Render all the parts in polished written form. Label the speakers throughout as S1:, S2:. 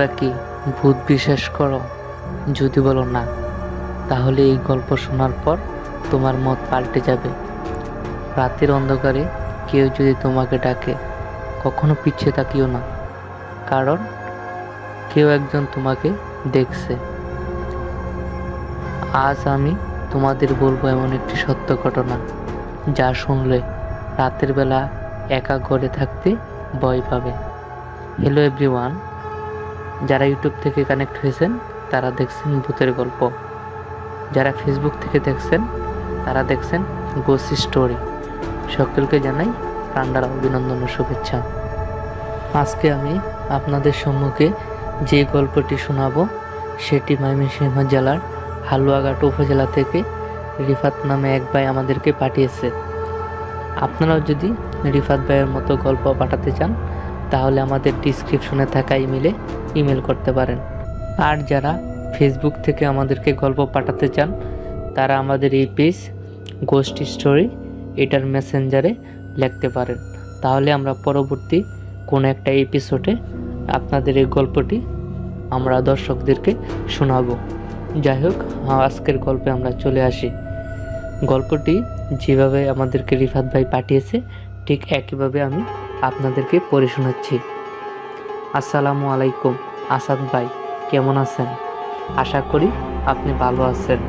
S1: তোমরা কি ভূত বিশ্বাস করো? যদি বলো না, তাহলে এই গল্প শোনার পর তোমার মত পাল্টে যাবে। রাতের অন্ধকারে কেউ যদি তোমাকে ডাকে, কখনো পিছিয়ে তাকিও না, কারণ কেউ একজন তোমাকে দেখছে। আজ আমি তোমাদের বলবো এমন একটি সত্য ঘটনা, যা শুনলে রাতের বেলা একা ঘরে থাকতে ভয় পাবে। হ্যালো এভরিওয়ান, যারা ইউটিউব থেকে কানেক্ট হয়েছেন তারা দেখছেন ভূতের গল্প, যারা ফেসবুক থেকে দেখছেন তারা দেখছেন গোস্ট স্টোরি। সকলকে জানাই প্রাণঢালা অভিনন্দন ও শুভেচ্ছা। আজকে আমি আপনাদের সম্মুখে যে গল্পটি শোনাবো সেটি ময়মনসিংহ জেলার হালুয়াঘাট উপজেলা থেকে রিফাত নামে এক ভাই আমাদেরকে পাঠিয়েছে। আপনারাও যদি রিফাত ভাইয়ের মতো গল্প পাঠাতে চান তাহলে আমাদের ডিসক্রিপশনে থাকা ইমেল করতে পারেন। আর যারা ফেসবুক থেকে আমাদেরকে গল্প পাঠাতে চান তারা আমাদের এই পেজ গোস্ট স্টোরি এটার মেসেঞ্জারে লিখতে পারেন। তাহলে আমরা পরবর্তী কোনো একটা এপিসোডে আপনাদের এই গল্পটি আমরা দর্শকদেরকে শোনাবো। যাই হোক, আজকের গল্পে আমরা চলে আসি। গল্পটি যেভাবে আমাদেরকে রিফাত ভাই পাঠিয়েছে ঠিক একইভাবে আমি আপনাদেরকে পড়ে শোনাচ্ছি। আসসালামু আলাইকুম আসাদ ভাই, কেমন আছেন? আশা করি আপনি ভালো আছেন।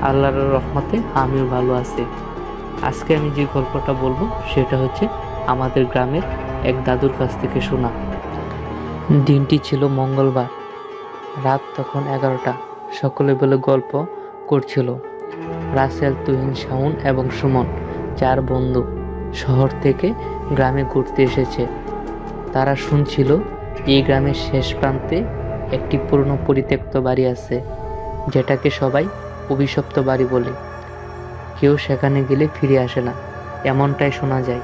S1: আল্লাহর রহমতে আমিও ভালো আছি। আজকে আমি যে গল্পটা বলবো সেটা হচ্ছে আমাদের গ্রামের এক দাদুর কাছ থেকে শোনা। দিনটি ছিল মঙ্গলবার, রাত তখন 11টা। সকলে বলে গল্প করছিল। রাসেল, তুহিন, শাওন এবং সুমন 4 বন্ধু শহর থেকে গ্রামে ঘুরতে এসেছে। তারা শুনছিল এই গ্রামের শেষ প্রান্তে একটি পুরনো পরিত্যক্ত বাড়ি আছে, যেটাকে সবাই অভিশপ্ত বাড়ি বলে। কেউ সেখানে গেলে ফিরে আসে না, এমনটাই শোনা যায়।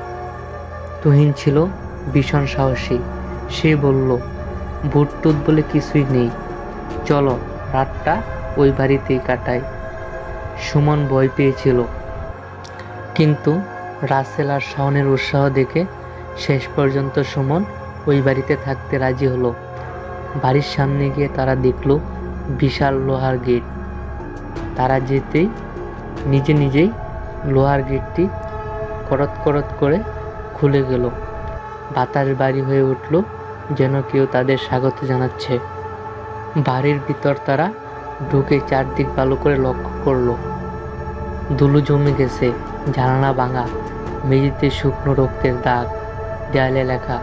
S1: তুহিন ছিল ভীষণ সাহসী। সে বলল, ভূত টুত বলে কিছুই নেই, চলো রাতটা ওই বাড়িতেই কাটাই। সুমন ভয় পেয়েছিল, কিন্তু রাসেল আর শাওনের উৎসাহ দেখে শেষ পর্যন্ত সুমন ওই বাড়িতে থাকতে রাজি হলো। বাড়ির সামনে গিয়ে তারা দেখল বিশাল লোহার গেট। তারা যেতেই নিজেই লোহার গেটটি করত করত করে খুলে গেল। বাতাস বাড়ি হয়ে উঠল, যেন কেউ তাদের স্বাগত জানাচ্ছে। বাড়ির ভিতর তারা ঢুকে চারদিক ভালো করে লক্ষ্য করলো। ধুলো জমে গেছে, জানালা ভাঙা, মেঝেতে শুকনো রক্তের দাগ, দেয়ালে লেখা,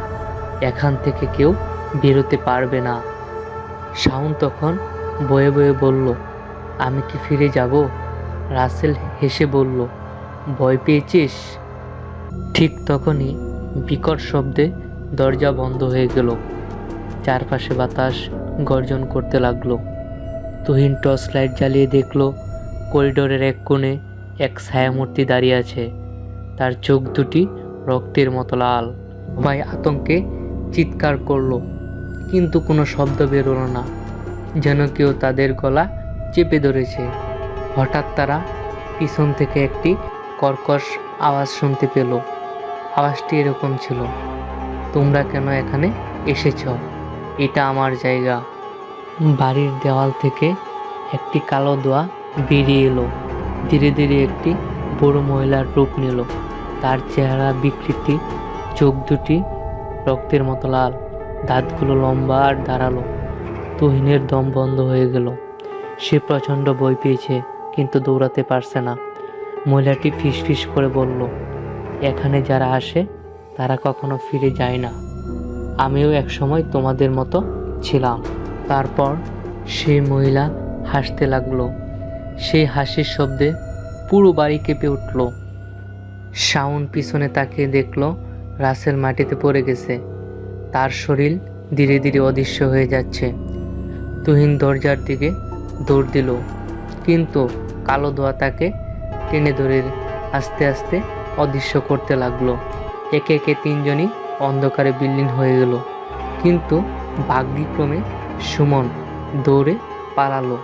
S1: এখান থেকে কেউ বেরোতে পারবে না। শাওন তখন বয়ে বয়ে বলল, আমি কি ফিরে যাব? রাসেল হেসে বলল, ভয় পেয়েছিস? ঠিক তখনই বিকট শব্দে দরজা বন্ধ হয়ে গেল। চারপাশে বাতাস গর্জন করতে লাগলো। তুহিন টর্চ লাইট জ্বালিয়ে দেখল করিডোরের এক কোণে এক ছায়ামূর্তি দাঁড়িয়ে আছে। তার চোখ দুটি রক্তের মতো লাল। সবাই আতঙ্কে চিৎকার করলো, কিন্তু কোনো শব্দ বেরোলো না, যেন কেউ তাদের গলা চেপে ধরেছে। হঠাৎ তারা পিছন থেকে একটি কর্কশ আওয়াজ শুনতে পেল। আওয়াজটি এরকম ছিল, তোমরা কেন এখানে এসেছ? এটা আমার জায়গা। বাড়ির দেওয়াল থেকে একটি কালো ধোঁয়া বেরিয়ে এলো। ধীরে ধীরে একটি বড় মহিলার রূপ নিল। তার চেহারা বিকৃতি, চোখ দুটি রক্তের মতো লাল, দাঁতগুলো লম্বা আর ধারালো। তুহিনের দম বন্ধ হয়ে গেল। সে প্রচণ্ড ভয় পেয়েছে, কিন্তু দৌড়াতে পারছে না। মহিলাটি ফিসফিস করে বলল, এখানে যারা আসে তারা কখনো ফিরে যায় না। আমিও একসময় তোমাদের মতো ছিলাম। তারপর সেই মহিলা হাসতে লাগলো। সেই হাসির শব্দে পুরো বাড়ি কেঁপে উঠল। শাওন পিছনে তাকিয়ে দেখল রাসেল মাটিতে পড়ে গেছে। তার শরীর ধীরে ধীরে অদৃশ্য হয়ে যাচ্ছে। তুহিন দরজার দিকে দৌড় দিল, কিন্তু কালো ধোঁয়া তাকে টেনে ধরে আস্তে আস্তে অদৃশ্য করতে লাগলো। একে একে 3 জনই অন্ধকারে বিলীন হয়ে গেল। কিন্তু ভাগ্যক্রমে সুমন দৌড়ে পালালো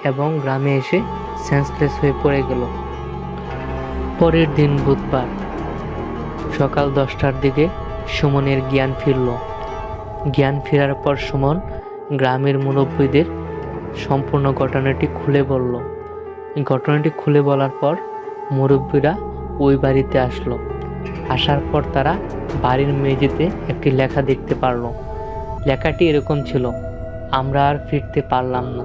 S1: এবং গ্রামে এসে সেন্সলেস হয়ে পড়ে গেল। পরের দিন বুধবার সকাল 10টার দিকে সুমনের জ্ঞান ফিরল। জ্ঞান ফেরার পর সুমন গ্রামের মুরব্বীদের সম্পূর্ণ ঘটনাটি খুলে বলল। ঘটনাটি খুলে বলার পর মুরব্বীরা ওই বাড়িতে আসলো। আসার পর তারা বাড়ির মেঝেতে একটি লেখা দেখতে পারলো। লেখাটি এরকম ছিল, আমরা আর ফিরতে পারলাম না।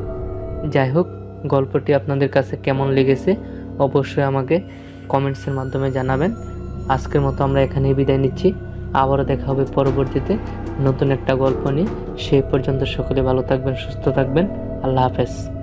S1: যাই হোক, গল্পটি আপনাদের কাছে কেমন লেগেছে অবশ্যই আমাকে কমেন্টসের মাধ্যমে জানাবেন। আজকের মতো আমরা এখানেই বিদায় নিচ্ছি। আবারও দেখা হবে পরবর্তীতে নতুন একটা গল্প নিয়ে। সেই পর্যন্ত সকলে ভালো থাকবেন, সুস্থ থাকবেন। আল্লাহ হাফেজ।